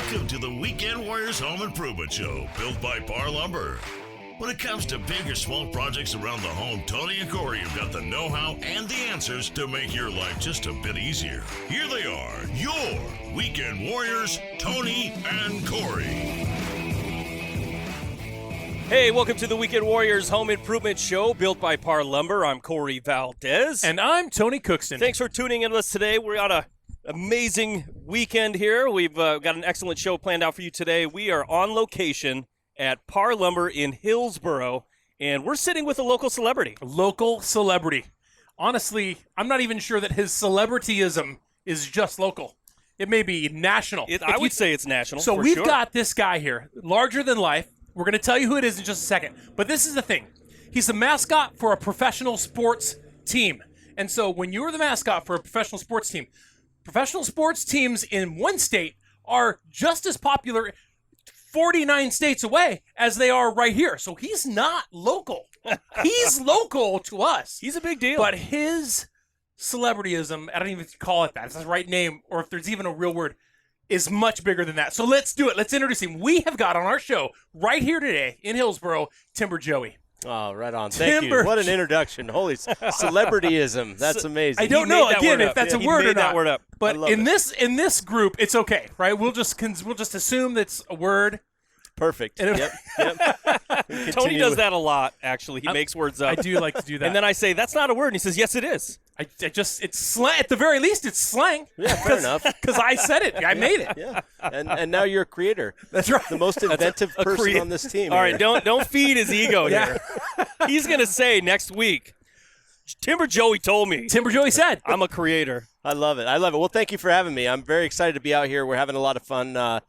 Welcome to the Weekend Warriors Home Improvement Show, built by Par Lumber. When it comes to big or small projects around the home, Tony and Corey have got the know-how and the answers to make your life just a bit easier. Here they are, your Weekend Warriors, Tony and Corey. Hey, welcome to the Weekend Warriors Home Improvement Show, built by Par Lumber. I'm Corey Valdez. And I'm Tony Cookston. Thanks for tuning in with us today. We're on an amazing weekend here. We've got an excellent show planned out for you today. We are on location at Par Lumber in Hillsboro, and we're sitting with a local celebrity. Local celebrity. Honestly, I'm not even sure that his celebrityism is just local. It may be national. I would say it's national. So we've got this guy here, larger than life. We're going to tell you who it is in just a second. But this is the thing. He's the mascot for a professional sports team. And so when you're the mascot for a professional sports teams in one state are just as popular 49 states away as they are right here. So he's not local. He's local to us. He's a big deal. But his celebrityism, I don't even call it that. It's the right name, or if there's even a real word, is much bigger than that. So let's do it. Let's introduce him. We have got on our show right here today in Hillsboro, Timber Joey. Oh, right on. Thank you. What an introduction. Holy celebrityism. That's amazing. I don't know, again, if that's a word or not. Word up. But in this group, it's okay, right? We'll just assume that's a wword. Perfect. Yep. Tony does that a lot, actually. He makes words up. I do like to do that. And then I say, that's not a word. And he says, yes, it is. It's slang. At the very least, it's slang. Yeah, fair enough. Because I said it. I made it. Yeah. And now you're a creator. That's right. The most inventive person on this team. All right, don't feed his ego here. He's going to say next week, Timber Joey told me. Timber Joey said. I'm a creator. I love it. Well, thank you for having me. I'm very excited to be out here. We're having a lot of fun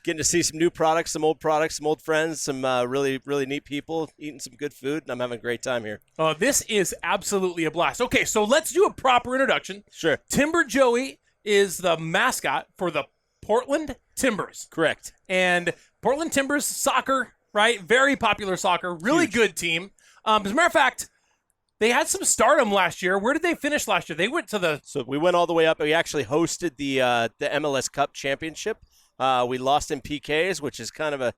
getting to see some new products, some old friends, some really, really neat people, eating some good food, and I'm having a great time here. Oh, this is absolutely a blast. Okay, so let's do a proper introduction. Sure. Timber Joey is the mascot for the Portland Timbers. Correct. And Portland Timbers soccer, right? Very popular soccer, really good team. As a matter of fact, they had some stardom last year. Where did they finish last year? They went to the... So we went all the way up. We actually hosted the MLS Cup Championship. We lost in PKs, which is kind of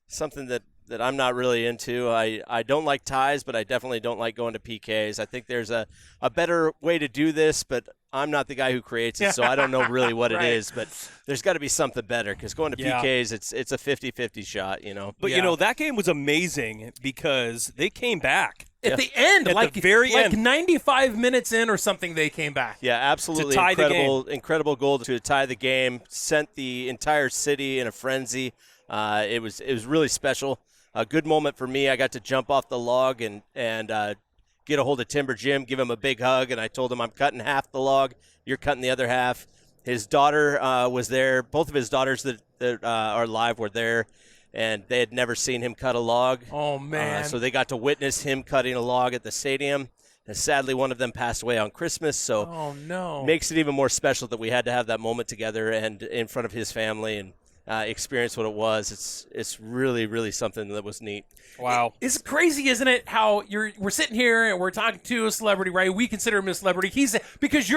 something that I'm not really into. I don't like ties, but I definitely don't like going to PKs. I think there's a better way to do this, but I'm not the guy who creates it, so I don't know really what Right. it is. But there's got to be something better, because going to PKs, it's a 50-50 shot, you know. But, that game was amazing because they came back. At the end, At the very end. 95 minutes in or something, they came back. Yeah, absolutely To tie the incredible goal to tie the game. Sent the entire city in a frenzy. It was really special. A good moment for me. I got to jump off the log and get a hold of Timber Jim, give him a big hug, and I told him, I'm cutting half the log. You're cutting the other half. His daughter was there. Both of his daughters that are live were there. And they had never seen him cut a log. Oh, man. So they got to witness him cutting a log at the stadium. And sadly, one of them passed away on Christmas. So oh, no. Makes it even more special that we had to have that moment together and in front of his family and experience what it was. It's really, really something that was neat. Wow. It's crazy, isn't it, how we're sitting here and we're talking to a celebrity, right? We consider him a celebrity. Because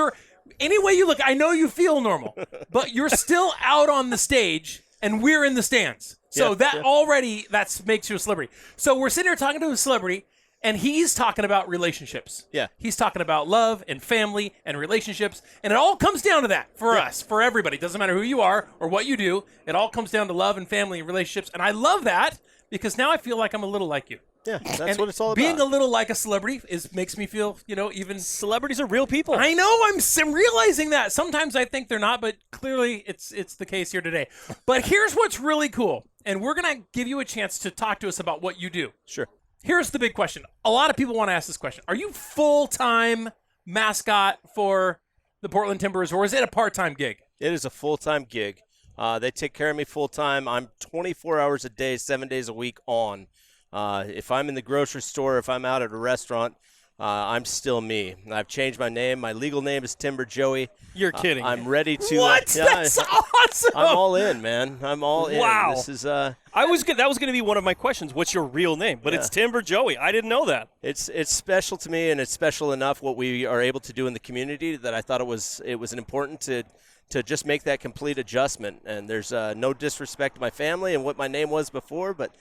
any way you look, I know you feel normal, but you're still out on the stage and we're in the stands. So already makes you a celebrity. So we're sitting here talking to a celebrity, and he's talking about relationships. Yeah. He's talking about love and family and relationships, and it all comes down to that for us, for everybody. Doesn't matter who you are or what you do. It all comes down to love and family and relationships, and I love that because now I feel like I'm a little like you. Yeah, that's what it's all about. Being a little like a celebrity makes me feel, even... Celebrities are real people. I know, I'm realizing that. Sometimes I think they're not, but clearly it's the case here today. But here's what's really cool, and we're going to give you a chance to talk to us about what you do. Sure. Here's the big question. A lot of people want to ask this question. Are you full-time mascot for the Portland Timbers, or is it a part-time gig? It is a full-time gig. They take care of me full-time. I'm 24 hours a day, 7 days a week on. If I'm in the grocery store, if I'm out at a restaurant, I'm still me. I've changed my name. My legal name is Timber Joey. You're kidding. I'm ready to. What? That's awesome. I'm all in, man. I'm all in. Wow. This is that was going to be one of my questions. What's your real name? But it's Timber Joey. I didn't know that. It's special to me, and it's special enough what we are able to do in the community that I thought it was important to just make that complete adjustment. And there's no disrespect to my family and what my name was before, but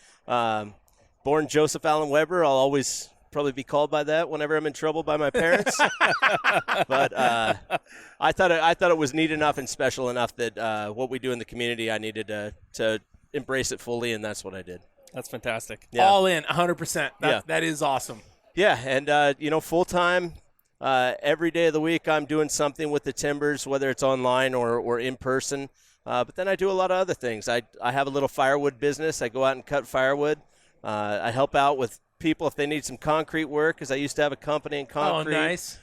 born Joseph Allen Weber, I'll always probably be called by that whenever I'm in trouble by my parents. But I thought it was neat enough and special enough that what we do in the community, I needed to embrace it fully, and that's what I did. That's fantastic. Yeah. All in, 100%. That is awesome. Yeah, and full time, every day of the week, I'm doing something with the Timbers, whether it's online or in person. But then I do a lot of other things. I have a little firewood business. I go out and cut firewood. I help out with people if they need some concrete work, because I used to have a company in concrete. Oh, nice.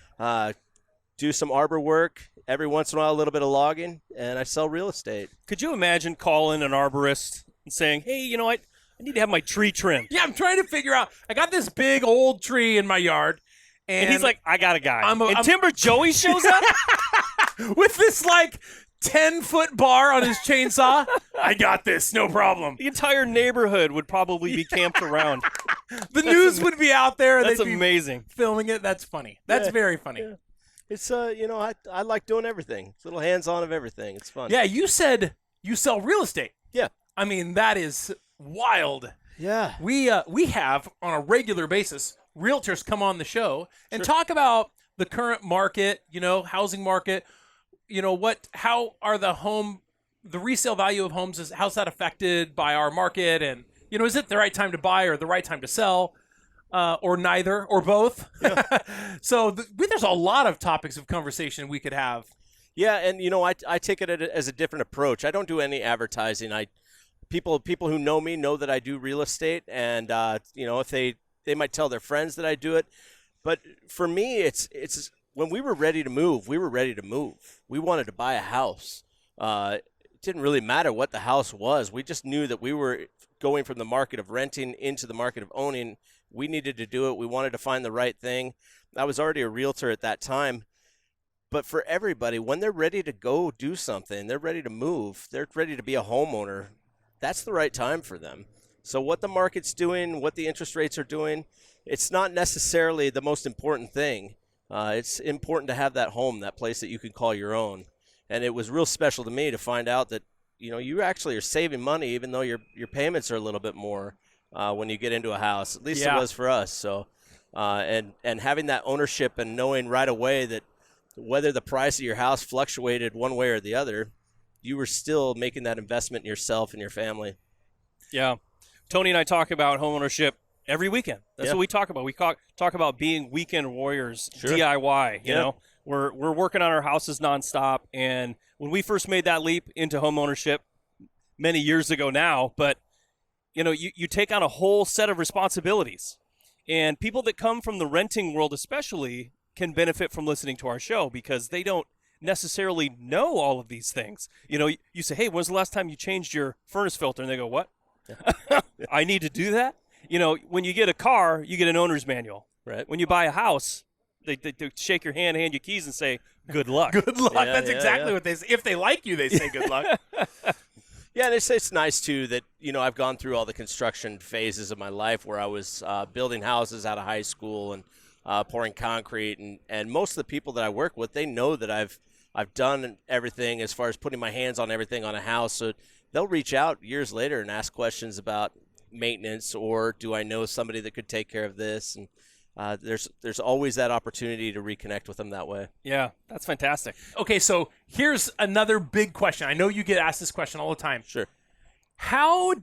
Do some arbor work. Every once in a while, a little bit of logging, and I sell real estate. Could you imagine calling an arborist and saying, hey, I need to have my tree trimmed? Yeah, I'm trying to figure out. I got this big old tree in my yard. And he's like, I got a guy. I'm Timber Joey shows up? with this, 10-foot bar on his chainsaw. I got this, no problem. The entire neighborhood would probably be camped around. The news would be out there. That's they'd be amazing. filming it. That's funny. That's very funny. Yeah. It's I like doing everything. It's a little hands-on of everything. It's fun. Yeah, you said you sell real estate. Yeah. I mean, that is wild. Yeah. We have on a regular basis realtors come on the show and talk about the current market, housing market, how are the resale value of homes, how's that affected by our market, and is it the right time to buy or the right time to sell, or neither or both? Yeah. So there's a lot of topics of conversation we could have. Yeah, and I take it as a different approach. I don't do any advertising. People who know me know that I do real estate, and if they might tell their friends that I do it. But for me, it's when we were ready to move, we were ready to move. We wanted to buy a house. It didn't really matter what the house was. We just knew that we were going from the market of renting into the market of owning. We needed to do it. We wanted to find the right thing. I was already a realtor at that time. But for everybody, when they're ready to go do something, they're ready to move, they're ready to be a homeowner, that's the right time for them. So what the market's doing, what the interest rates are doing, it's not necessarily the most important thing. It's important to have that home, that place that you can call your own. And it was real special to me to find out that, you actually are saving money even though your payments are a little bit more when you get into a house. At least it was for us. So, and having that ownership and knowing right away that whether the price of your house fluctuated one way or the other, you were still making that investment in yourself and your family. Yeah. Tony and I talk about homeownership every weekend. That's what we talk about. We talk about being weekend warriors, DIY. You know, we're working on our houses nonstop. And when we first made that leap into homeownership many years ago now, but you take on a whole set of responsibilities, and people that come from the renting world especially can benefit from listening to our show because they don't necessarily know all of these things. You say, hey, when's the last time you changed your furnace filter? And they go, what? I need to do that? When you get a car, you get an owner's manual. Right. When you buy a house, they shake your hand you keys, and say, good luck. Good luck. Yeah, That's exactly what they say. If they like you, they say good luck. Yeah, and it's nice, too, that, I've gone through all the construction phases of my life where I was building houses out of high school and pouring concrete. And most of the people that I work with, they know that I've done everything as far as putting my hands on everything on a house. So they'll reach out years later and ask questions about maintenance, or do I know somebody that could take care of this? And there's always that opportunity to reconnect with them that way. Yeah, that's fantastic. Okay, so here's another big question. I know you get asked this question all the time. Sure. How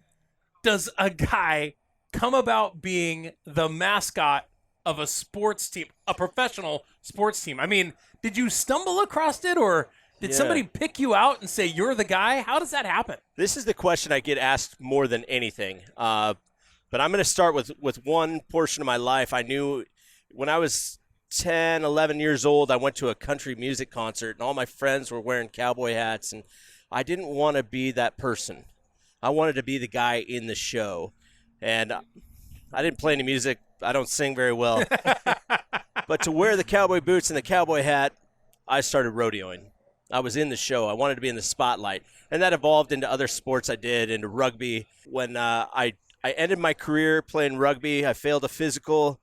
does a guy come about being the mascot of a sports team, a professional sports team? I mean, did you stumble across it, or did somebody pick you out and say you're the guy? How does that happen? This is the question I get asked more than anything. But I'm going to start with one portion of my life. I knew when I was 10, 11 years old, I went to a country music concert, and all my friends were wearing cowboy hats, and I didn't want to be that person. I wanted to be the guy in the show. And I didn't play any music I don't sing very well. But to wear the cowboy boots and the cowboy hat, I started rodeoing. I was in the show. I wanted to be in the spotlight. And that evolved into other sports I did, into rugby. When I ended my career playing rugby, I failed a physical.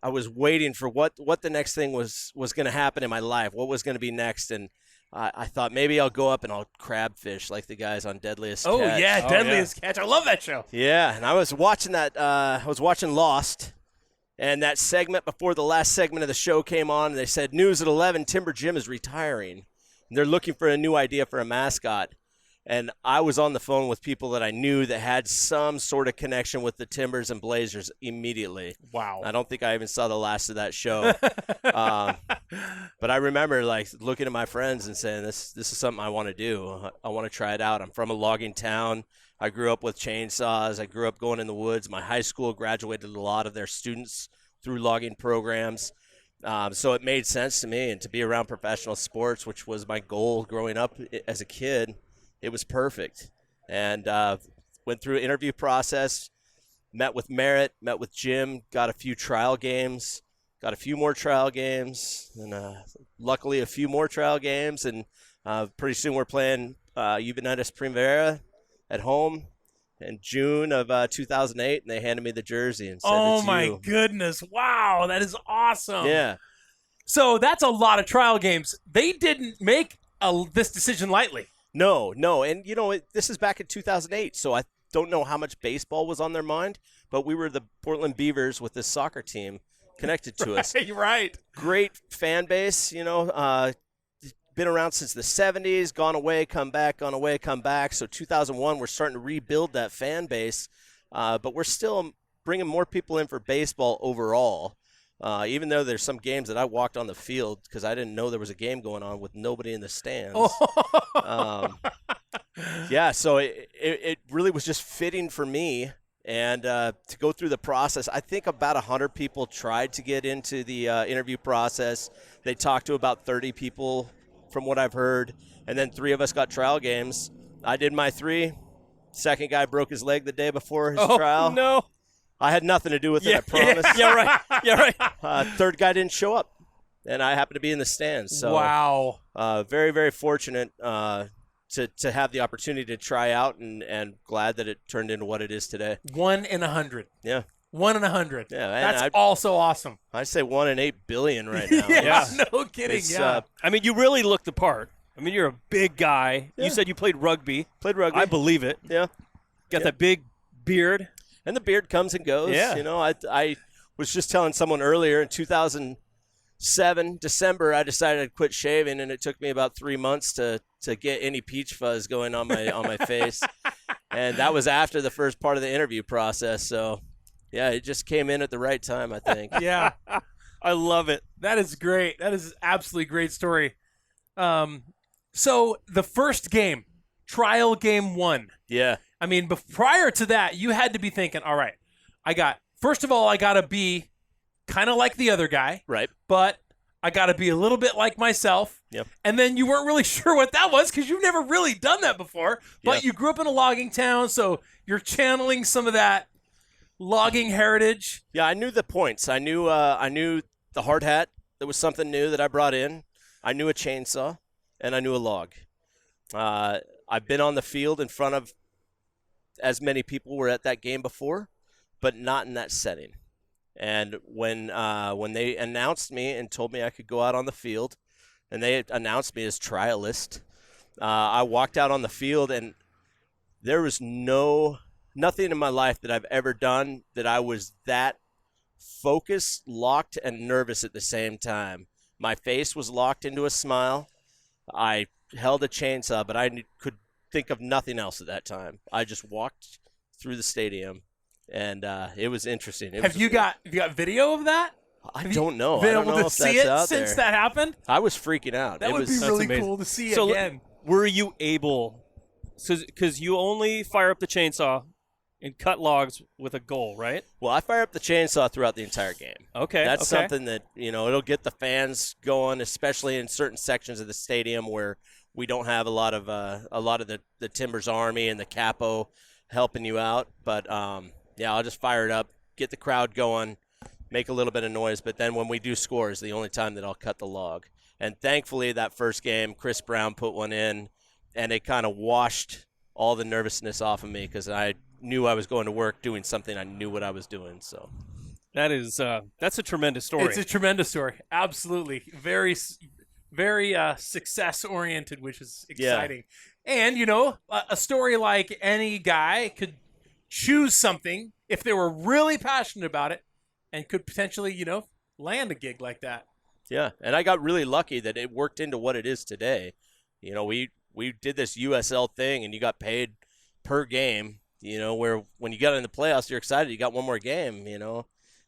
I was waiting for what the next thing was going to happen in my life, what was going to be next. And I thought maybe I'll go up and I'll crab fish like the guys on Deadliest Catch. Oh, yeah, Deadliest Catch. I love that show. Yeah, and I was watching that. I was watching Lost, and that segment before the last segment of the show came on, and they said, news at 11, Timber Jim is retiring. And they're looking for a new idea for a mascot. And I was on the phone with people that I knew that had some sort of connection with the Timbers and Blazers immediately. Wow. I don't think I even saw the last of that show. But I remember like looking at my friends and saying, this is something I want to do. I want to try it out. I'm from a logging town. I grew up with chainsaws. I grew up going in the woods. My high school graduated a lot of their students through logging programs. So it made sense to me, and to be around professional sports, which was my goal growing up as a kid, it was perfect. And went through an interview process, met with Merritt, met with Jim, got a few trial games, got a few more trial games, and luckily a few more trial games. And pretty soon we're playing Juventus Primavera at home in June of 2008, and they handed me the jersey and said, Oh, it's my you. goodness. Wow, that is awesome. Yeah. So that's a lot of trial games. They didn't make this decision lightly. No. And, this is back in 2008, so I don't know how much baseball was on their mind, but we were the Portland Beavers with this soccer team connected to us. Right. Great fan base, been around since the 70s, gone away, come back, gone away, come back. So 2001, we're starting to rebuild that fan base, but we're still bringing more people in for baseball overall, even though there's some games that I walked on the field because I didn't know there was a game going on with nobody in the stands. Yeah, so it really was just fitting for me. And to go through the process, I think about 100 people tried to get into the interview process. They talked to about 30 people from what I've heard, and then 3 of us got trial games. I did my 3. Second guy broke his leg the day before his trial. No. I had nothing to do with it, I promise. Yeah, right. Third guy didn't show up, and I happened to be in the stands. So, wow. Very, very fortunate to have the opportunity to try out, and glad that it turned into what it is today. 1 in 100. Yeah. 1 in 100. Yeah, that's also awesome. I'd say 1 in 8 billion right now. Yeah, no kidding. Yeah. I mean, you really look the part. I mean, you're a big guy. Yeah. You said you played rugby. Played rugby. I believe it. Yeah. Got that big beard. And the beard comes and goes. Yeah. I was just telling someone earlier in 2007, December, I decided I'd quit shaving, and it took me about 3 months to get any peach fuzz going on my face. And that was after the first part of the interview process. So, yeah, it just came in at the right time, I think. Yeah. I love it. That is great. That is absolutely great story. So the first game, trial game 1. Yeah. I mean, prior to that, you had to be thinking, all right, first of all, I got to be kind of like the other guy. Right. But I got to be a little bit like myself. Yep. And then you weren't really sure what that was because you've never really done that before. But Yep. you grew up in a logging town, so you're channeling some of that logging heritage. Yeah, I knew the points. I knew the hard hat. That was something new that I brought in. I knew a chainsaw, and I knew a log. I've been on the field in front of as many people were at that game before, but not in that setting. And when they announced me and told me I could go out on the field, and they announced me as trialist, I walked out on the field, and there was nothing in my life that I've ever done that I was that focused, locked, and nervous at the same time. My face was locked into a smile. I held a chainsaw, but I could think of nothing else at that time. I just walked through the stadium, and it was interesting. Have you got video of that? I don't know. Been I don't able know to if see that's it out since there. that happened? I was freaking out. That would be That's really amazing. cool to see So, again. Were you able, because you only fire up the chainsaw and cut logs with a goal, right? Well, I fire up the chainsaw throughout the entire game. Okay. That's okay. something that, it'll get the fans going, especially in certain sections of the stadium where we don't have a lot of the Timbers Army and the Capo helping you out. But, yeah, I'll just fire it up get the crowd going, make a little bit of noise. But then when we do score is the only time that I'll cut the log. And thankfully, that first game, Chris Brown put one in, and it kind of washed all the nervousness off of me because I knew I was going to work doing something. I knew what I was doing. So that's a tremendous story. It's a tremendous story. Absolutely. Very, very success-oriented, which is exciting. And, a story like any guy could choose something if they were really passionate about it and could potentially, land a gig like that. Yeah, and I got really lucky that it worked into what it is today. We did this USL thing, and you got paid per game, where when you got in the playoffs, you're excited you got one more game,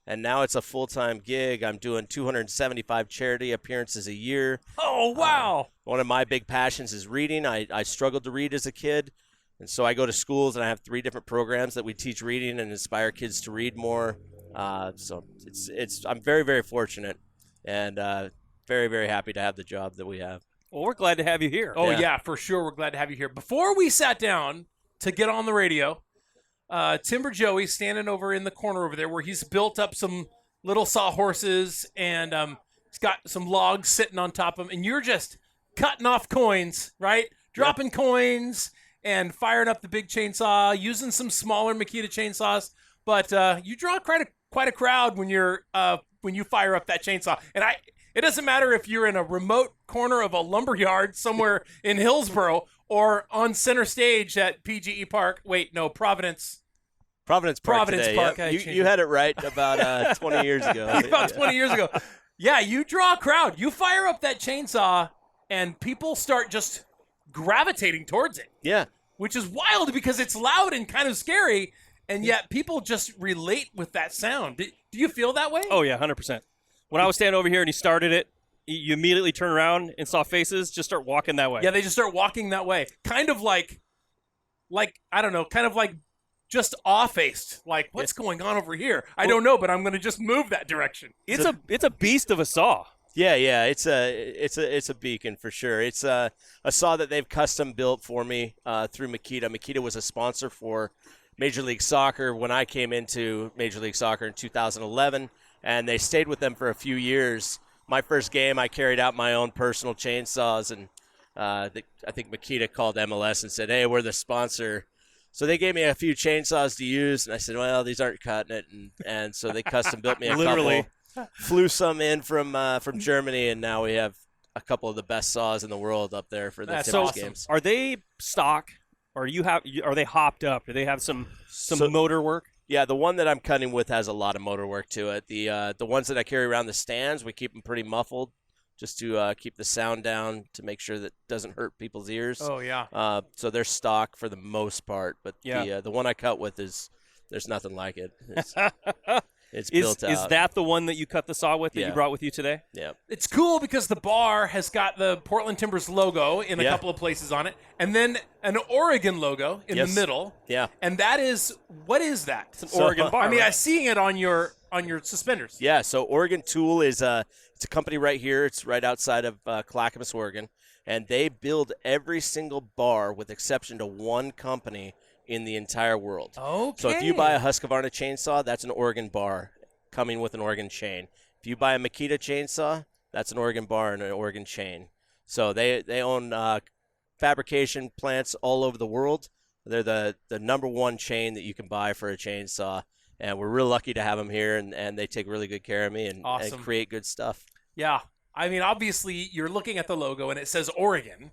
And now it's a full-time gig. I'm doing 275 charity appearances a year. Oh, wow. One of my big passions is reading. I struggled to read as a kid, and so I go to schools, and I have 3 different programs that we teach reading and inspire kids to read more. So I'm very, very fortunate. And very, very happy to have the job that we have. Well, we're glad to have you here. Oh, yeah, for sure. We're glad to have you here. Before we sat down to get on the radio, Timber Joey's standing over in the corner over there where he's built up some little sawhorses and he's got some logs sitting on top of him. And you're just cutting off coins, right? Dropping coins and firing up the big chainsaw, using some smaller Makita chainsaws. But you draw quite a crowd when you fire up that chainsaw. And it doesn't matter if you're in a remote corner of a lumber yard somewhere in Hillsboro or on center stage at PGE Park. Wait, no, Providence Park today. Park. Yep. You had it right about 20 years ago. About 20 years ago. Yeah, you draw a crowd. You fire up that chainsaw, and people start just gravitating towards it. Yeah. Which is wild because it's loud and kind of scary, and yet people just relate with that sound. Do you feel that way? Oh, yeah, 100%. When I was standing over here and he started it, you immediately turn around and saw faces just start walking that way. Yeah, they just start walking that way. Kind of like I don't know, kind of like just awe-faced. Like, what's going on over here? I don't know, but I'm going to just move that direction. It's a beast of a saw. Yeah, it's a beacon for sure. It's a saw that they've custom built for me through Makita. Makita was a sponsor for Major League Soccer when I came into Major League Soccer in 2011, and they stayed with them for a few years. My first game, I carried out my own personal chainsaws, and I think Makita called MLS and said, "Hey, we're the sponsor." So they gave me a few chainsaws to use, and I said, "Well, these aren't cutting it," and so they custom built me a Literally. couple. Flew some in from Germany, and now we have a couple of the best saws in the world up there for the Timbers awesome. games. Are they stock, or are they hopped up? Do they have some motor work? Yeah, the one that I'm cutting with has a lot of motor work to it. The ones that I carry around the stands, we keep them pretty muffled, just to keep the sound down to make sure that it doesn't hurt people's ears. Oh yeah. So they're stock for the most part, but the one I cut with there's nothing like it. It's built out. Is that the one that you cut the saw with that you brought with you today? Yeah. It's cool because the bar has got the Portland Timbers logo in a couple of places on it, and then an Oregon logo in the middle. Yeah. And what is that? It's an Oregon bar. I mean, right? I see it on your suspenders. Yeah, so Oregon Tool it's a company right here. It's right outside of Clackamas, Oregon, and they build every single bar with exception to one company in the entire world. Okay. So if you buy a Husqvarna chainsaw, that's an Oregon bar coming with an Oregon chain. If you buy a Makita chainsaw, that's an Oregon bar and an Oregon chain. So they own fabrication plants all over the world. They're the number one chain that you can buy for a chainsaw, and we're real lucky to have them here, and they take really good care of me and create good stuff. Yeah. I mean, obviously, you're looking at the logo, and it says Oregon.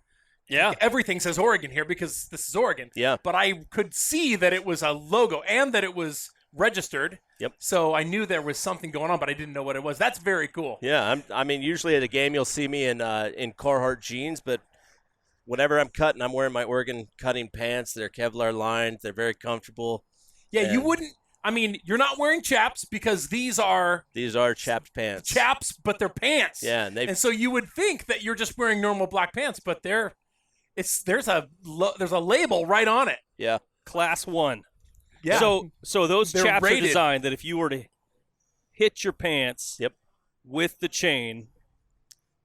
Yeah. Everything says Oregon here because this is Oregon. Yeah. But I could see that it was a logo and that it was registered. Yep. So I knew there was something going on, but I didn't know what it was. That's very cool. Yeah. I mean, usually at a game you'll see me in Carhartt jeans, but whenever I'm cutting, I'm wearing my Oregon cutting pants. They're Kevlar lined. They're very comfortable. Yeah, you wouldn't. I mean, you're not wearing chaps because these are chapped pants. Chaps, but they're pants. Yeah, and so you would think that you're just wearing normal black pants, but there's a label right on it. Yeah. Class 1. Yeah. So those They're chaps rated. are designed that if you were to hit your pants with the chain,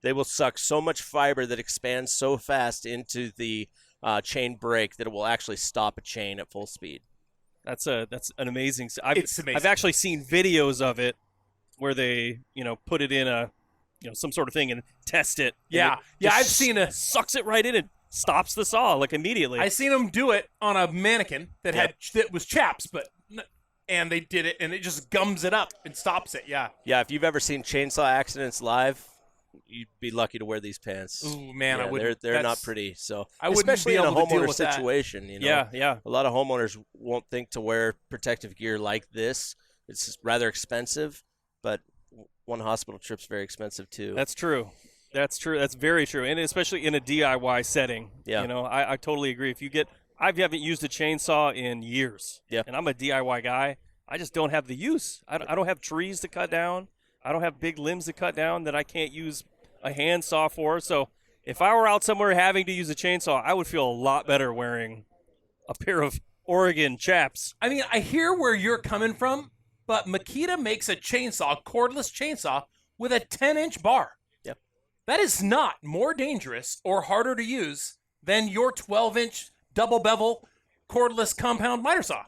they will suck so much fiber that expands so fast into the chain brake that it will actually stop a chain at full speed. That's an amazing. It's amazing. I've actually seen videos of it where they put it in a some sort of thing and test it. Yeah, I've seen sucks it right in and stops the saw like immediately. I seen them do it on a mannequin that was chaps, and they did it and it just gums it up and stops it. Yeah. Yeah, if you've ever seen chainsaw accidents live, you'd be lucky to wear these pants. Ooh, man, yeah, I wouldn't. They're not pretty. So I wouldn't especially be in a able to deal homeowner with that. situation, Yeah. A lot of homeowners won't think to wear protective gear like this. It's rather expensive, but one hospital trip's very expensive too. That's true. That's very true, and especially in a DIY setting. Yeah. I totally agree. I haven't used a chainsaw in years. Yeah. And I'm a DIY guy. I just don't have the use. I don't have trees to cut down. I don't have big limbs to cut down that I can't use a hand saw for. So if I were out somewhere having to use a chainsaw, I would feel a lot better wearing a pair of Oregon chaps. I mean, I hear where you're coming from, but Makita makes a cordless chainsaw, with a 10-inch bar. Yep. That is not more dangerous or harder to use than your 12-inch double bevel cordless compound miter saw.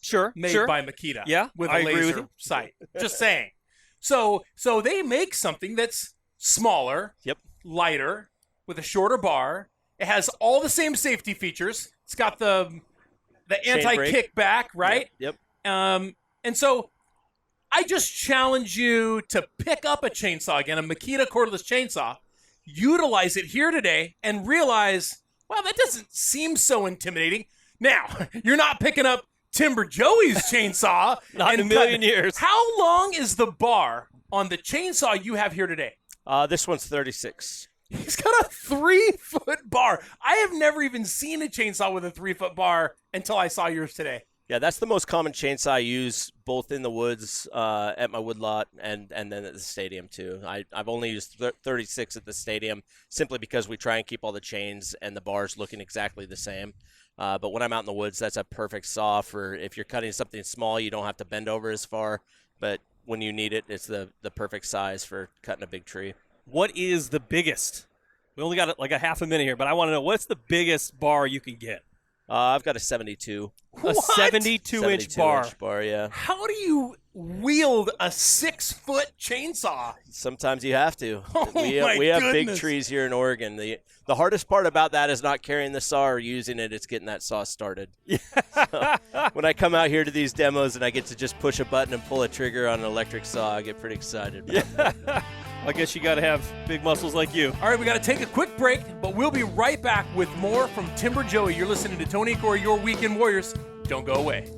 Sure. Made by Makita. Yeah, with I a agree with laser you. sight. Just saying. So they make something that's smaller, Yep. lighter, with a shorter bar. It has all the same safety features. It's got the anti-kickback, right? Yep. And so I just challenge you to pick up a chainsaw again, a Makita cordless chainsaw, utilize it here today, and realize, well, that doesn't seem so intimidating. Now, you're not picking up Timber Joey's chainsaw. Not in a million years. How long is the bar on the chainsaw you have here today? This one's 36. He's got a 3-foot bar. I have never even seen a chainsaw with a 3-foot bar until I saw yours today. Yeah, that's the most common chainsaw I use, both in the woods at my woodlot and then at the stadium too. I've only used 36 at the stadium simply because we try and keep all the chains and the bars looking exactly the same. But when I'm out in the woods, that's a perfect saw for if you're cutting something small, you don't have to bend over as far. But when you need it, it's the perfect size for cutting a big tree. What is the biggest? We only got like a half a minute here, but I want to know, what's the biggest bar you can get? I've got a 72. A 72-inch bar. Yeah. How do you wield a 6-foot chainsaw? Sometimes you have to. Oh, we my have big goodness. trees here in Oregon. The hardest part about that is not carrying the saw or using it. It's getting that saw started. So, when I come out here to these demos and I get to just push a button and pull a trigger on an electric saw, I get pretty excited about that. I guess you got to have big muscles like you. All right, we got to take a quick break, but we'll be right back with more from Timber Joey. You're listening to Tony and Corey, your Weekend Warriors. Don't go away.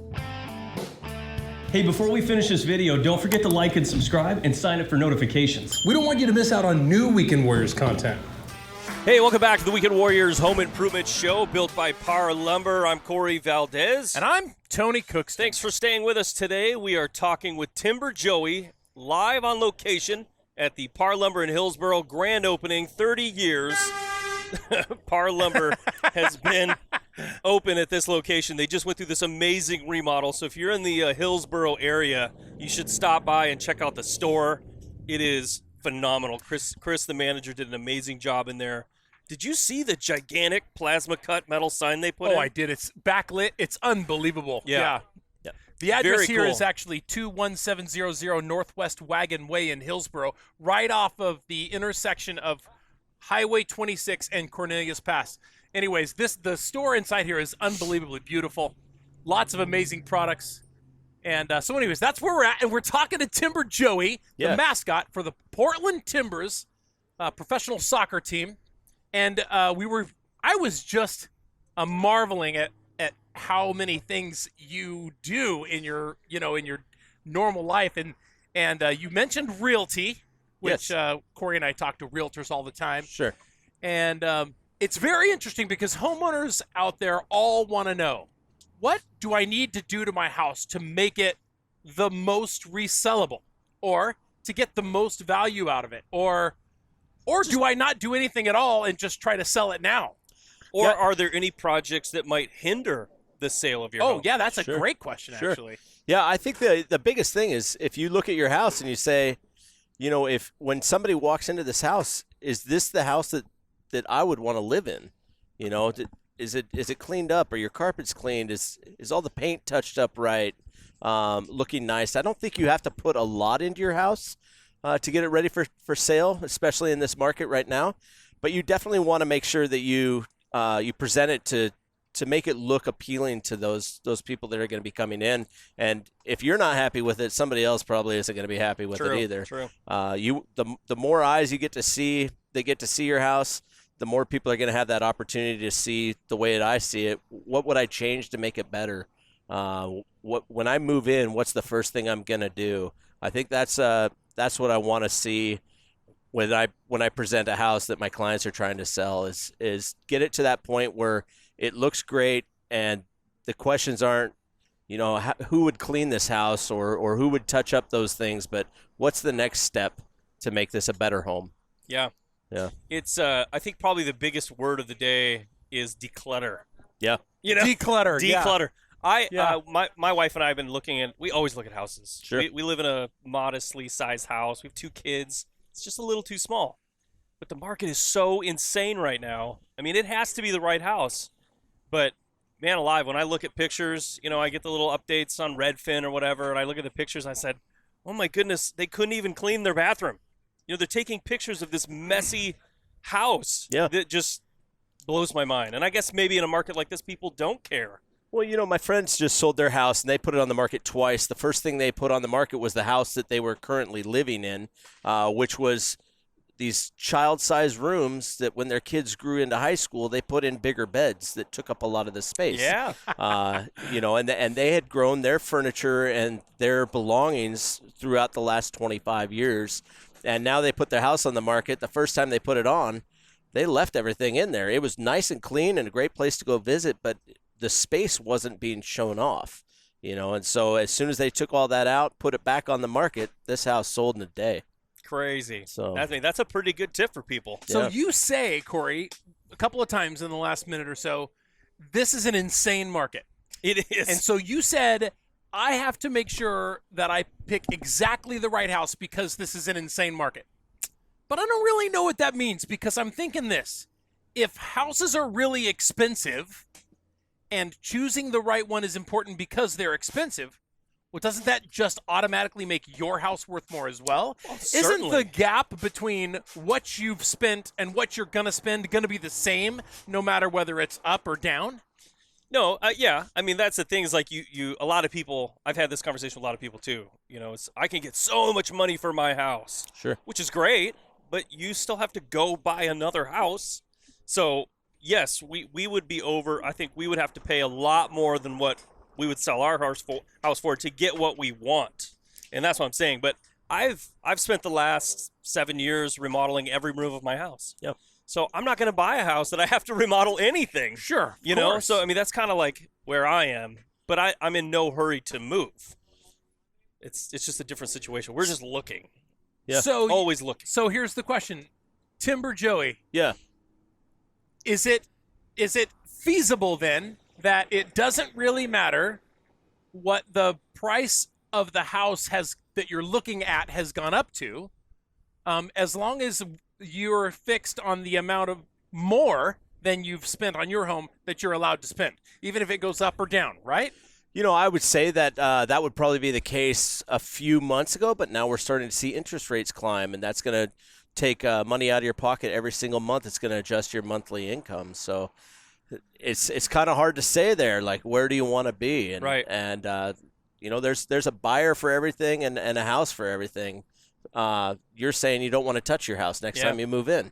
Hey, before we finish this video, don't forget to like and subscribe and sign up for notifications. We don't want you to miss out on new Weekend Warriors content. Hey, welcome back to the Weekend Warriors Home Improvement Show, built by Par Lumber. I'm Corey Valdez. And I'm Tony Cookston. Thanks for staying with us today. We are talking with Timber Joey, live on location at the Par Lumber in Hillsboro grand opening. 30 years Par Lumber has been open at this location. They just went through this amazing remodel. So if you're in the Hillsboro area, you should stop by and check out the store. It is phenomenal. Chris, the manager, did an amazing job in there. Did you see the gigantic plasma cut metal sign they put in? Oh, I did. It's backlit. It's unbelievable. Yeah. The address Very here cool. is actually 21700 Northwest Wagon Way in Hillsboro, right off of the intersection of Highway 26 and Cornelius Pass. Anyways, the store inside here is unbelievably beautiful. Lots of amazing products. And so anyways, that's where we're at. And we're talking to Timber Joey, Yeah. the mascot for the Portland Timbers professional soccer team. And I was just marveling at how many things you do in your normal life, and you mentioned realty, which Yes. Corey and I talk to realtors all the time. Sure. And it's very interesting because homeowners out there all want to know, what do I need to do to my house to make it the most resellable, or to get the most value out of it, or do I not do anything at all and just try to sell it now? Or are there any projects that might hinder the sale of your home? Oh, yeah, that's a Sure. great question, Sure. actually. Yeah, I think the biggest thing is if you look at your house and you say, if when somebody walks into this house, is this the house that I would want to live in? is it cleaned up? Are your carpets cleaned? Is all the paint touched up right? Looking nice. I don't think you have to put a lot into your house to get it ready for sale, especially in this market right now. But you definitely want to make sure that you present it to make it look appealing to those people that are going to be coming in. And if you're not happy with it, somebody else probably isn't going to be happy with it either. True. The more eyes you get to see, they get to see your house, the more people are going to have that opportunity to see the way that I see it. What would I change to make it better? When I move in, what's the first thing I'm going to do? I think that's what I want to see when I present a house that my clients are trying to sell is get it to that point where it looks great and the questions aren't, who would clean this house or who would touch up those things, but what's the next step to make this a better home? Yeah. Yeah. It's I think probably the biggest word of the day is declutter. Yeah. Declutter. Declutter. My wife and I have been we always look at houses. Sure. We live in a modestly sized house. We have 2 kids. It's just a little too small. But the market is so insane right now. I mean, it has to be the right house. But man alive, when I look at pictures, I get the little updates on Redfin or whatever, and I look at the pictures, I said, oh my goodness, they couldn't even clean their bathroom. They're taking pictures of this messy house. Yeah. That just blows my mind. And I guess maybe in a market like this, people don't care. Well, my friends just sold their house, and they put it on the market twice. The first thing they put on the market was the house that they were currently living in, which was these child-sized rooms that when their kids grew into high school, they put in bigger beds that took up a lot of the space. Yeah. And they had grown their furniture and their belongings throughout the last 25 years. And now they put their house on the market. The first time they put it on, they left everything in there. It was nice and clean and a great place to go visit, but the space wasn't being shown off, and so as soon as they took all that out, put it back on the market, this house sold in a day. Crazy. So that's a pretty good tip for people. So you say, Corey, a couple of times in the last minute or so, this is an insane market. It is. And so you said, I have to make sure that I pick exactly the right house because this is an insane market. But I don't really know what that means because I'm thinking this. If houses are really expensive and choosing the right one is important because they're expensive, well, doesn't that just automatically make your house worth more as well? Isn't the gap between what you've spent and what you're going to spend going to be the same no matter whether it's up or down? No, yeah. I mean, that's the thing is like a lot of people, I've had this conversation with a lot of people too. I can get so much money for my house. Sure. Which is great, but you still have to go buy another house. So, yes, we would be I think we would have to pay a lot more than what we would sell our house for to get what we want. And that's what I'm saying. But I've spent the last 7 years remodeling every room of my house. Yep. So I'm not going to buy a house that I have to remodel anything. Sure. You know? So, I mean, that's kind of like where I am. But I'm in no hurry to move. It's just a different situation. We're just looking. Yeah. So always looking. So here's the question. Timber Joey. Yeah. Is it feasible then that it doesn't really matter what the price of the house that you're looking at has gone up to, as long as you're fixed on the amount of more than you've spent on your home that you're allowed to spend, even if it goes up or down, right? I would say that that would probably be the case a few months ago, but now we're starting to see interest rates climb, and that's going to take money out of your pocket every single month. It's going to adjust your monthly income. So it's kind of hard to say there, like, where do you want to be? And, right. And, there's a buyer for everything and a house for everything. You're saying you don't want to touch your house next time you move in.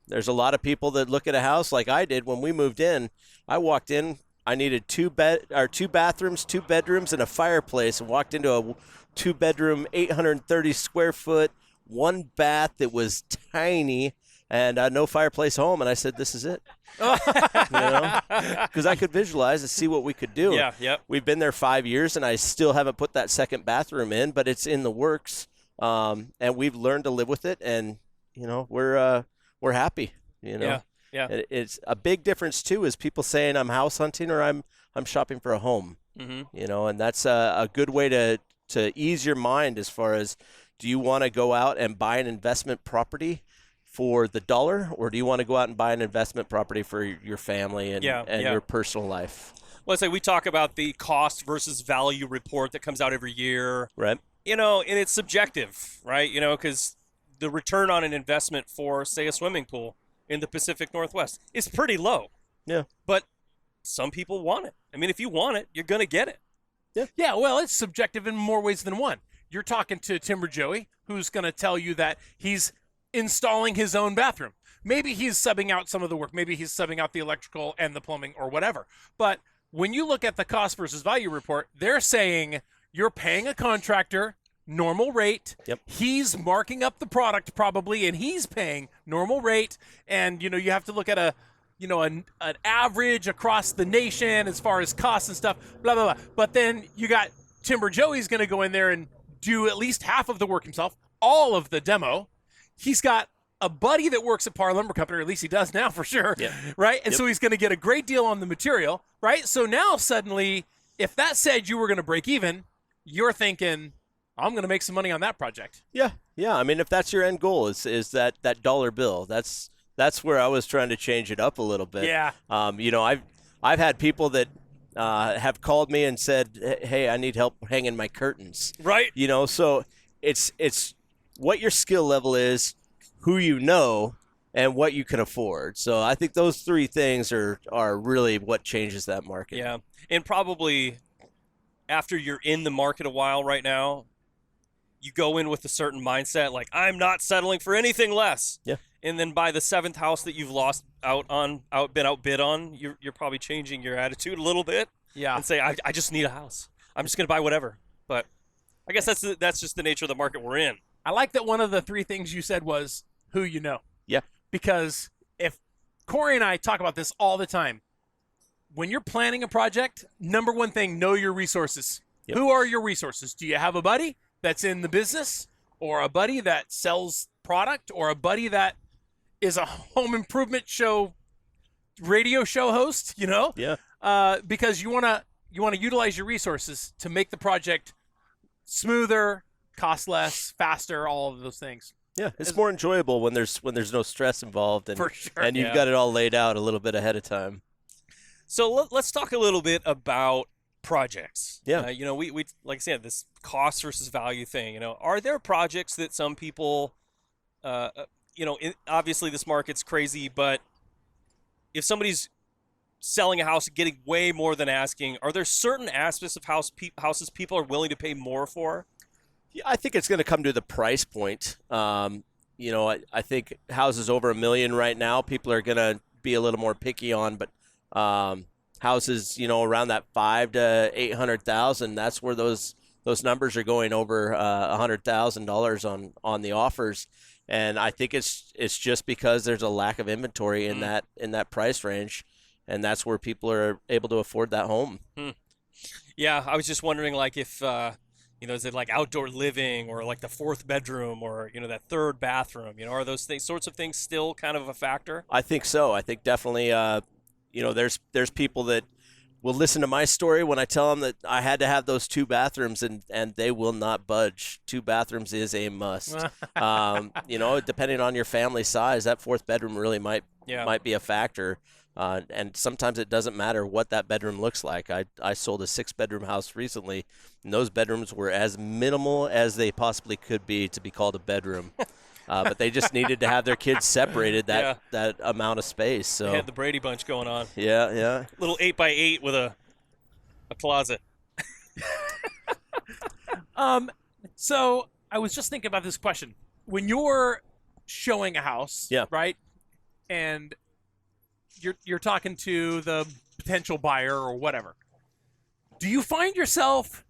There's a lot of people that look at a house like I did when we moved in. I walked in, I needed 2 bathrooms, 2 bedrooms, and a fireplace, and walked into a 2-bedroom, 830 square foot, 1 bath that was tiny, and no fireplace home. And I said, this is it. Because I could visualize and see what we could do. Yeah, yep. We've been there 5 years, and I still haven't put that second bathroom in, but it's in the works. And we've learned to live with it, and we're happy. Yeah. It's a big difference too. Is people saying I'm house hunting or I'm shopping for a home. Mm-hmm. And that's a good way to ease your mind as far as, do you want to go out and buy an investment property for the dollar, or do you want to go out and buy an investment property for your family and Yeah. your personal life? Let's say we talk about the cost versus value report that comes out every year. Right. And it's subjective, right? Because the return on an investment for, say, a swimming pool in the Pacific Northwest is pretty low. Yeah. But some people want it. I mean, if you want it, you're going to get it. Yeah, well, it's subjective in more ways than one. You're talking to Timber Joey, who's going to tell you that he's installing his own bathroom. Maybe he's subbing out some of the work. Maybe he's subbing out the electrical and the plumbing or whatever. But when you look at the cost versus value report, they're saying you're paying a contractor normal rate. Yep. He's marking up the product probably, and he's paying normal rate. And, you have to look at an average across the nation as far as costs and stuff, blah, blah, blah. But then you got Timber Joey's going to go in there and do at least half of the work himself, all of the demo. He's got a buddy that works at Par Lumber Company, or at least he does now for sure, right? And so he's going to get a great deal on the material, right? So now suddenly, if that said you were going to break even, you're thinking, I'm going to make some money on that project. Yeah. I mean, if that's your end goal, is that dollar bill, that's where I was trying to change it up a little bit. Yeah. I've had people that have called me and said, hey, I need help hanging my curtains. Right. So it's what your skill level is, who you know, and what you can afford. So I think those three things are really what changes that market. Yeah. And probably after you're in the market a while right now, you go in with a certain mindset, like, I'm not settling for anything less. Yeah. And then by the seventh house that you've been outbid on, you're probably changing your attitude a little bit. Yeah. And say, I just need a house. I'm just going to buy whatever. But I guess that's just the nature of the market we're in. I like that one of the three things you said was who you know. Yeah. Because if Corey and I talk about this all the time, when you're planning a project, number one thing, know your resources. Yep. Who are your resources? Do you have a buddy that's in the business, or a buddy that sells product, or a buddy that is a home improvement radio show host, Yeah. because you want to utilize your resources to make the project smoother, cost less, faster, all of those things. Yeah, it's more enjoyable when there's no stress involved, and For sure. and you've got it all laid out a little bit ahead of time. So let's talk a little bit about projects. Yeah. We like I said, this cost versus value thing. Are there projects that some people, obviously this market's crazy, but if somebody's selling a house, getting way more than asking, are there certain aspects of houses people are willing to pay more for? Yeah, I think it's going to come to the price point. I think houses over $1 million right now, people are going to be a little more picky on, but houses, around that $500,000 to $800,000, that's where those numbers are going over $100,000 on the offers. And I think it's just because there's a lack of inventory in that price range, and that's where people are able to afford that home. Yeah, I was just wondering, like, if is it like outdoor living, or like the fourth bedroom, or that third bathroom? Are those sorts of things still kind of a factor? I think so. I think definitely. There's people that will listen to my story when I tell them that I had to have those two bathrooms, and they will not budge. 2 bathrooms is a must. Depending on your family size, that fourth bedroom really might be a factor. And sometimes it doesn't matter what that bedroom looks like. I sold a 6-bedroom house recently, and those bedrooms were as minimal as they possibly could be to be called a bedroom. But they just needed to have their kids separated that amount of space. So They had the Brady Bunch going on. Yeah. Little 8x8 with a closet. So I was just thinking about this question. When you're showing a house, right, and you're talking to the potential buyer or whatever, do you find yourself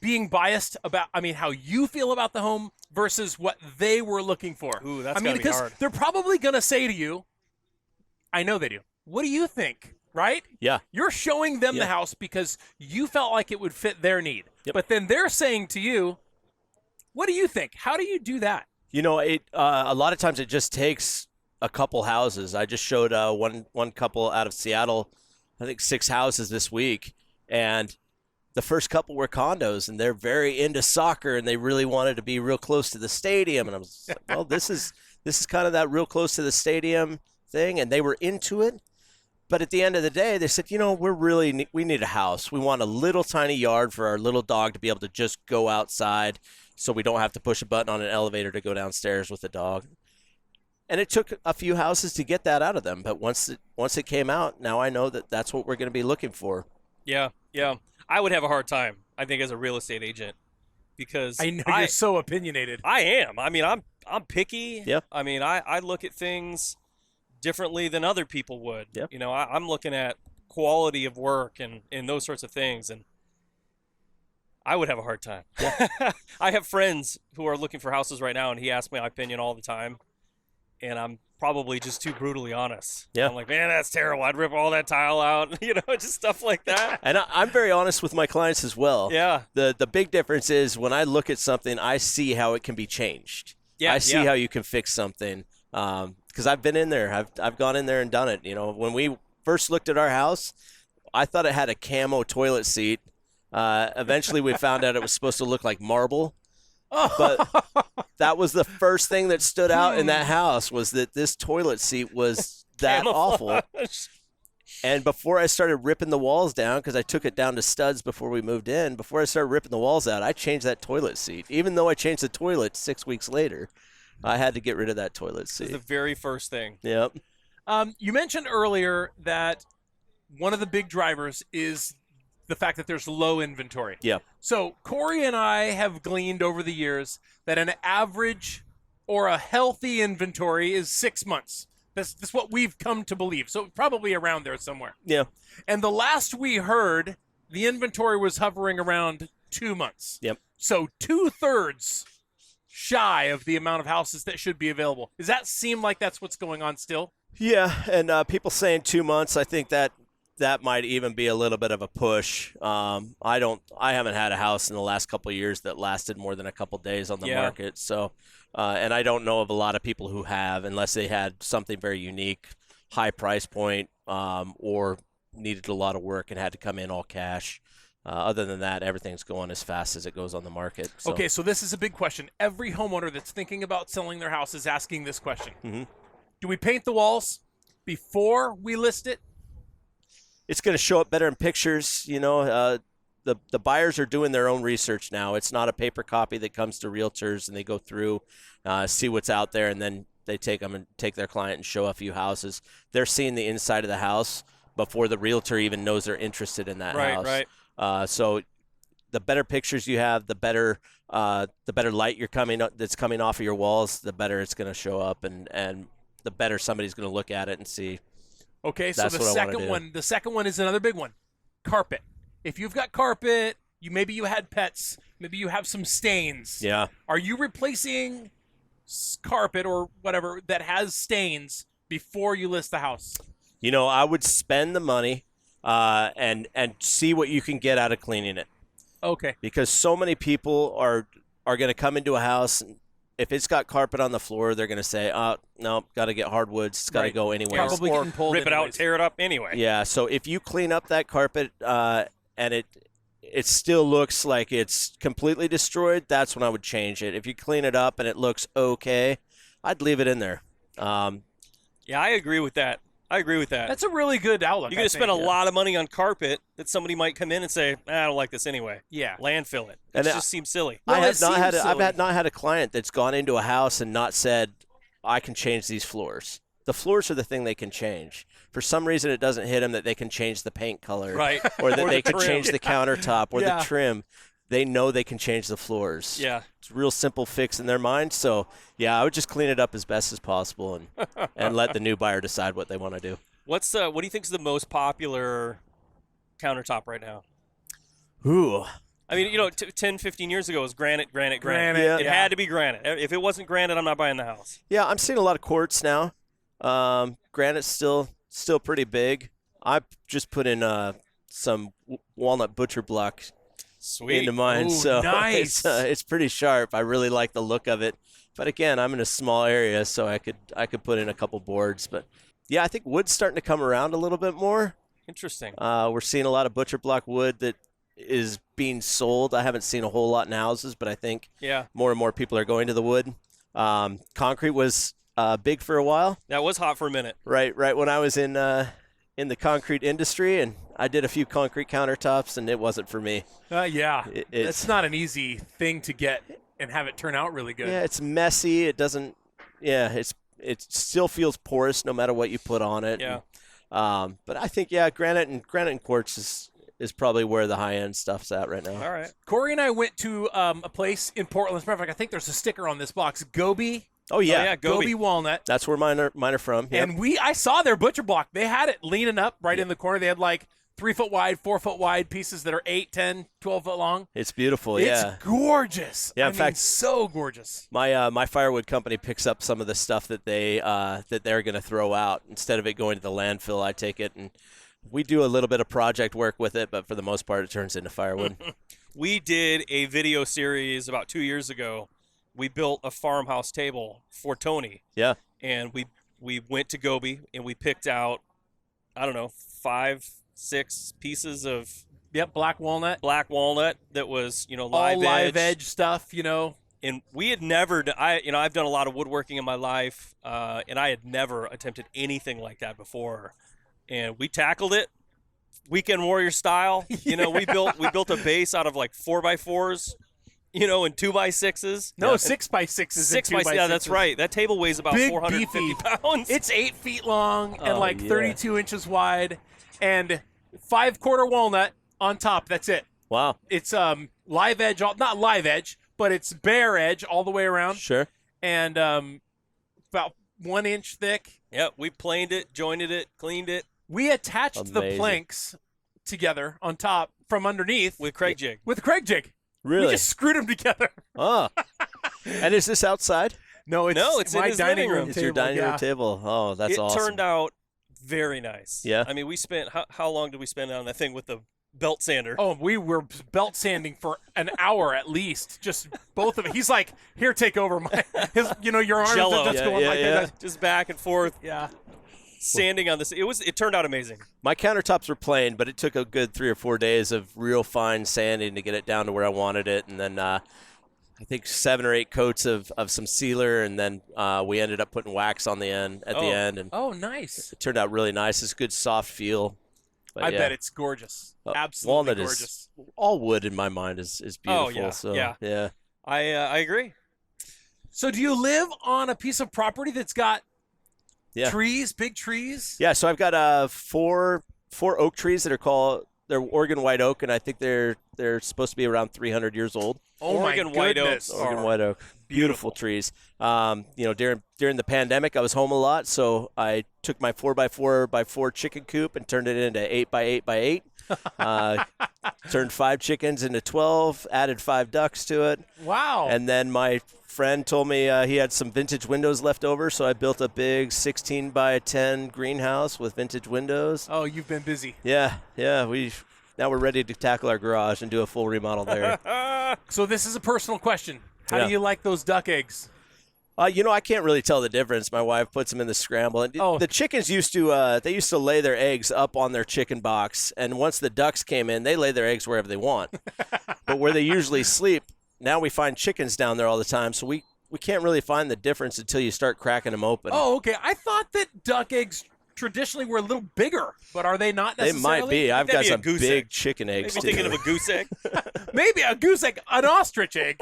being biased about, how you feel about the home versus what they were looking for? Ooh, that's gotta be because hard. they're probably going to say to you, I know they do, what do you think, right? Yeah. You're showing them the house because you felt like it would fit their need. Yep. But then they're saying to you, what do you think? How do you do that? A lot of times it just takes a couple houses. I just showed one couple out of Seattle, I think 6 houses this week, and the first couple were condos, and they're very into soccer, and they really wanted to be real close to the stadium. And I was like, well, this is this is kind of that real close to the stadium thing, and they were into it. But at the end of the day, they said, we need a house. We want a little tiny yard for our little dog to be able to just go outside so we don't have to push a button on an elevator to go downstairs with the dog. And it took a few houses to get that out of them. But once it came out, now I know that that's what we're going to be looking for. Yeah. I would have a hard time, I think, as a real estate agent, because I know you're so opinionated. I am. I mean, I'm picky. Yeah. I mean, I look at things differently than other people would. Yep. I'm looking at quality of work and those sorts of things, and I would have a hard time. Yeah. I have friends who are looking for houses right now, and he asks me my opinion all the time, and I'm probably just too brutally honest. Yeah. I'm like, man, that's terrible. I'd rip all that tile out, just stuff like that. And I'm very honest with my clients as well. Yeah. The big difference is when I look at something, I see how it can be changed. Yeah, I see how you can fix something. Because I've been in there. I've gone in there and done it. When we first looked at our house, I thought it had a camo toilet seat. Eventually, we found out it was supposed to look like marble. But that was the first thing that stood out in that house, was that this toilet seat was that awful. And before I started ripping the walls down, because I took it down to studs before we moved in, before I started ripping the walls out, I changed that toilet seat. Even though I changed the toilet 6 weeks later, I had to get rid of that toilet seat. It's the very first thing. Yep. You mentioned earlier that one of the big drivers is the fact that there's low inventory. Yeah. So Corey and I have gleaned over the years that an average or a healthy inventory is 6 months. That's what we've come to believe. So probably around there somewhere. Yeah. And the last we heard, the inventory was hovering around 2 months. Yep. So 2/3 shy of the amount of houses that should be available. Does that seem like that's what's going on still? Yeah, and people saying 2 months, I think that might even be a little bit of a push. I haven't had a house in the last couple of years that lasted more than a couple days on the market. So, and I don't know of a lot of people who have, unless they had something very unique, high price point, or needed a lot of work and had to come in all cash. Other than that, everything's going as fast as it goes on the market. So. Okay, so this is a big question. Every homeowner that's thinking about selling their house is asking this question. Mm-hmm. Do we paint the walls before we list it? It's going to show up better in pictures. The buyers are doing their own research now. It's not a paper copy that comes to realtors and they go through, see what's out there, and then they take their client and show a few houses. They're seeing the inside of the house before the realtor even knows they're interested in that house. Right. So the better pictures you have, the better light that's coming off of your walls, the better it's going to show up, and the better somebody's going to look at it and see. Okay, so That's the second one is another big one. Carpet. If you've got carpet, maybe you had pets, maybe you have some stains. Yeah. Are you replacing carpet or whatever that has stains before you list the house? I would spend the money and see what you can get out of cleaning it. Okay. Because so many people are going to come into a house, and if it's got carpet on the floor, they're going to say, "Oh, no, got to get hardwoods. It's got to go anywhere." Probably Or getting pulled rip it out, anyways. tear it up anyway. Yeah. So if you clean up that carpet and it still looks like it's completely destroyed, that's when I would change it. If you clean it up and it looks okay, I'd leave it in there. Yeah, I agree with that. That's a really good outlook. You're going to spend a lot of money on carpet that somebody might come in and say, I don't like this anyway. Yeah. Landfill it. And It just seems silly. Well, I've not silly. had a client that's gone into a house and not said, I can change these floors. The floors are the thing they can change. For some reason, it doesn't hit them that they can change the paint color, Right. or that Or they the can trim. change the countertop or Yeah. the trim. They know they can change the floors. Yeah. It's a real simple fix in their mind. So, yeah, I would just clean it up as best as possible and let the new buyer decide what they want to do. What do you think is the most popular countertop right now? Ooh. I mean, 10, 15 years ago it was granite. Granite, It yeah. had to be granite. If it wasn't granite, I'm not buying the house. Yeah, I'm seeing a lot of quartz now. Granite's still pretty big. I just put in some walnut butcher block Sweet. into mine, Ooh, so nice. it's pretty sharp. I really like the look of it. But again, I'm in a small area, so I could put in a couple boards. But yeah, I think wood's starting to come around a little bit more. Interesting. We're seeing a lot of butcher block wood that is being sold. I haven't seen a whole lot in houses, but I think Yeah. more and more people are going to the wood. Concrete was big for a while. That was hot for a minute. Right when I was in the concrete industry, and I did a few concrete countertops, and it wasn't for me. Yeah, It's it's not an easy thing to get and have it turn out really good. Yeah, it's messy. It doesn't. Yeah, it still feels porous no matter what you put on it. Yeah. But I think granite and quartz is probably where the high end stuff's at right now. All right. Corey and I went to a place in Portland. As a matter of fact, I think there's a sticker on this box. Gobi. Oh yeah, yeah, Gobi walnut. That's where mine are from. Yep. And I saw their butcher block. They had it leaning up right in the corner. They had like 3 foot wide, 4 foot wide pieces that are 8, 10, 12 foot long. It's beautiful. It's gorgeous. Yeah, in fact, so gorgeous. My firewood company picks up some of the stuff that they're going to throw out. Instead of it going to the landfill, I take it and we do a little bit of project work with it, but for the most part, it turns into firewood. We did a video series about 2 years ago. We built a farmhouse table for Tony. Yeah. And we went to Gobi and we picked out, I don't know, 5, 6 pieces of black walnut that was, live edge stuff, And we had never, I've done a lot of woodworking in my life, and I had never attempted anything like that before. And we tackled it, Weekend Warrior style. We built a base out of like 4x4s, and 2x6s. No, 6x6s. 6x6. Yeah, that's right. That table weighs about Big, 450 beefy. pounds. It's 8 feet long and like yeah. 32 inches wide, and 5/4 walnut on top. That's it. Wow. It's live edge, not live edge, but it's bare edge all the way around. Sure. And about 1 inch thick. Yep, we planed it, jointed it, cleaned it. We attached the Amazing. planks together on top from underneath With Craig jig. With Craig jig. Really? We just screwed them together. Oh. And is this outside? No, it's in my his dining living room. room It's table. your dining yeah. room table. Oh, that's It awesome. turned out very nice. Yeah. I mean, we spent, how long did we spend on that thing with the belt sander? Oh, we were belt sanding for an hour at least. Just both of it. He's like, "Here, take over." Your arms Jello. are just Yeah, going yeah, like yeah. that. Just back and forth, Yeah. sanding on this. It turned out amazing. My countertops were plain, but it took a good 3 or 4 days of real fine sanding to get it down to where I wanted it. And then I think 7 or 8 coats of some sealer, and then we ended up putting wax on the end the end, and Oh, nice. it turned out really nice. It's a good soft feel. But I yeah. bet it's gorgeous. Absolutely Walnut gorgeous. is all wood in my mind is beautiful. yeah, So yeah. I agree. So, do you live on a piece of property that's got Yeah. trees, big trees? Yeah, so I've got four oak trees that they're Oregon white oak, and I think they're supposed to be around 300 years old. Oh Oregon my white goodness. oaks Oregon are white oak, beautiful trees. During the pandemic, I was home a lot, so I took my 4x4x4 chicken coop and turned it into 8x8x8. Turned 5 chickens into 12, added 5 ducks to it, Wow. and then my friend told me he had some vintage windows left over, so I built a big 16x10 greenhouse with vintage windows. Oh, you've been busy. Yeah. Now we're ready to tackle our garage and do a full remodel there. So this is a personal question. How Yeah. do you like those duck eggs? I can't really tell the difference. My wife puts them in the scramble. And Oh. the chickens used to lay their eggs up on their chicken box, and once the ducks came in, they lay their eggs wherever they want. But where they usually sleep, now we find chickens down there all the time, so we can't really find the difference until you start cracking them open. Oh, okay. I thought that duck eggs traditionally were a little bigger, but are they not They necessarily? might be. I've That'd got be a some goose big egg. chicken eggs, Maybe thinking too. of a goose egg. Maybe a goose egg, an ostrich egg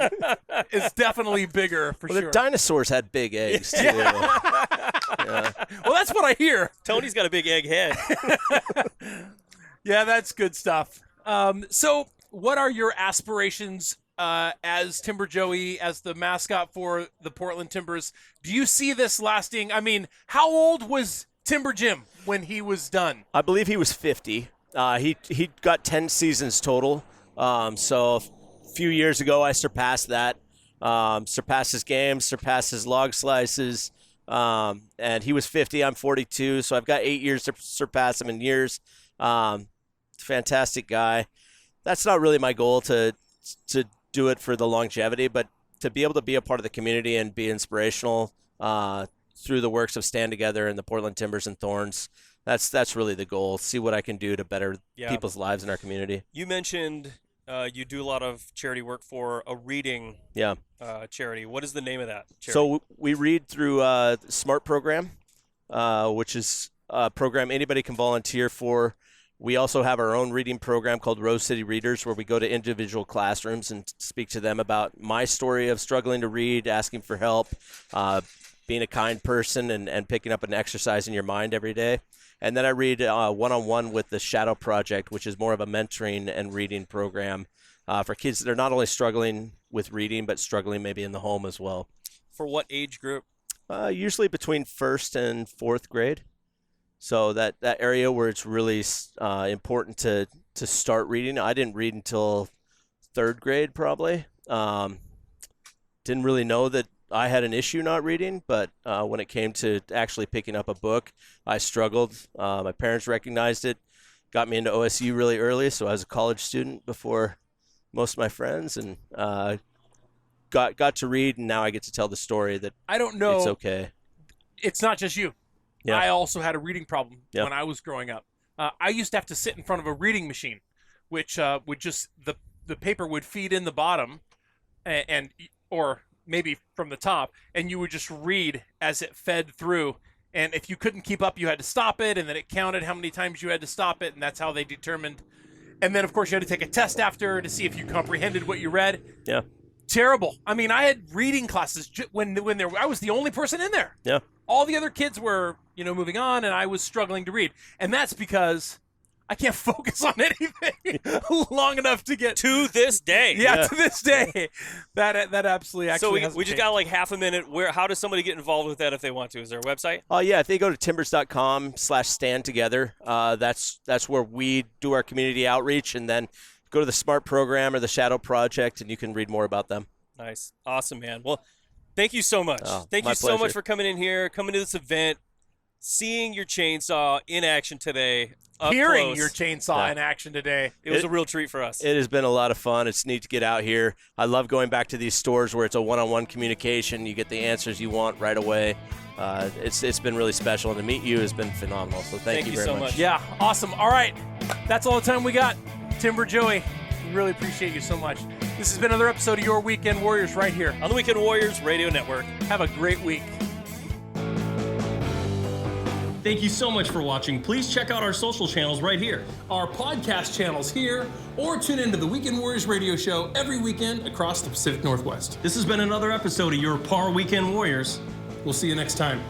is definitely bigger for Well, sure. the dinosaurs had big eggs, too. Well, that's what I hear. Tony's got a big egg head. Yeah, that's good stuff. So what are your aspirations as Timber Joey, as the mascot for the Portland Timbers? Do you see this lasting? I mean, how old was Timber Jim when he was done? I believe he was 50. He got 10 seasons total. So a few years ago, I surpassed that. Surpassed his games, surpassed his log slices. And he was 50. I'm 42. So I've got 8 years to surpass him in years. Fantastic guy. That's not really my goal to do it for the longevity, but to be able to be a part of the community and be inspirational through the works of Stand Together and the Portland Timbers and Thorns. That's really the goal. See what I can do to better Yeah. people's lives in our community. You mentioned You do a lot of charity work for a reading Yeah. charity. What is the name of that charity? So we read through the SMART program, which is a program anybody can volunteer for. We also have our own reading program called Rose City Readers, where we go to individual classrooms and speak to them about my story of struggling to read, asking for help, being a kind person, and picking up an exercise in your mind every day. And then I read one-on-one with the Shadow Project, which is more of a mentoring and reading program for kids that are not only struggling with reading, but struggling maybe in the home as well. For what age group? Usually between 1st and 4th grade. So that area where it's really important to start reading. I didn't read until 3rd grade probably. Didn't really know that I had an issue not reading, but when it came to actually picking up a book, I struggled. My parents recognized it, got me into OSU really early, so I was a college student before most of my friends, and got to read, and now I get to tell the story that I don't know. it's okay. It's not just you. Yeah. I also had a reading problem Yeah. when I was growing up. I used to have to sit in front of a reading machine, which would just the paper would feed in the bottom, and or maybe from the top, and you would just read as it fed through. And if you couldn't keep up, you had to stop it, and then it counted how many times you had to stop it, and that's how they determined. And then, of course, you had to take a test after to see if you comprehended what you read. Yeah. Terrible. I mean, I had reading classes when I was the only person in there. Yeah. All the other kids were, moving on, and I was struggling to read. And that's because I can't focus on anything long enough to get To this day. to this day. That absolutely actually So we hasn't just changed. got like half a minute. How does somebody get involved with that if they want to? Is there a website? Yeah, if they go to timbers.com/stand together, that's where we do our community outreach, and then go to the SMART program or the Shadow Project, and you can read more about them. Nice. Awesome, man. Well, thank you so much. Thank my you so much pleasure. for coming in here, coming to this event, seeing your chainsaw in action today. Up hearing close. your chainsaw Yeah. in action today. It was a real treat for us. It has been a lot of fun. It's neat to get out here. I love going back to these stores where it's a one-on-one communication. You get the answers you want right away. It's been really special, and to meet you has been phenomenal. So thank you very so much. Yeah, awesome. All right, that's all the time we got. Timber Joey, we really appreciate you so much. This has been another episode of Your Weekend Warriors right here. On the Weekend Warriors Radio Network. Have a great week. Thank you so much for watching. Please check out our social channels right here. Our podcast channels here, or tune into the Weekend Warriors radio show every weekend across the Pacific Northwest. This has been another episode of your Par Weekend Warriors. We'll see you next time.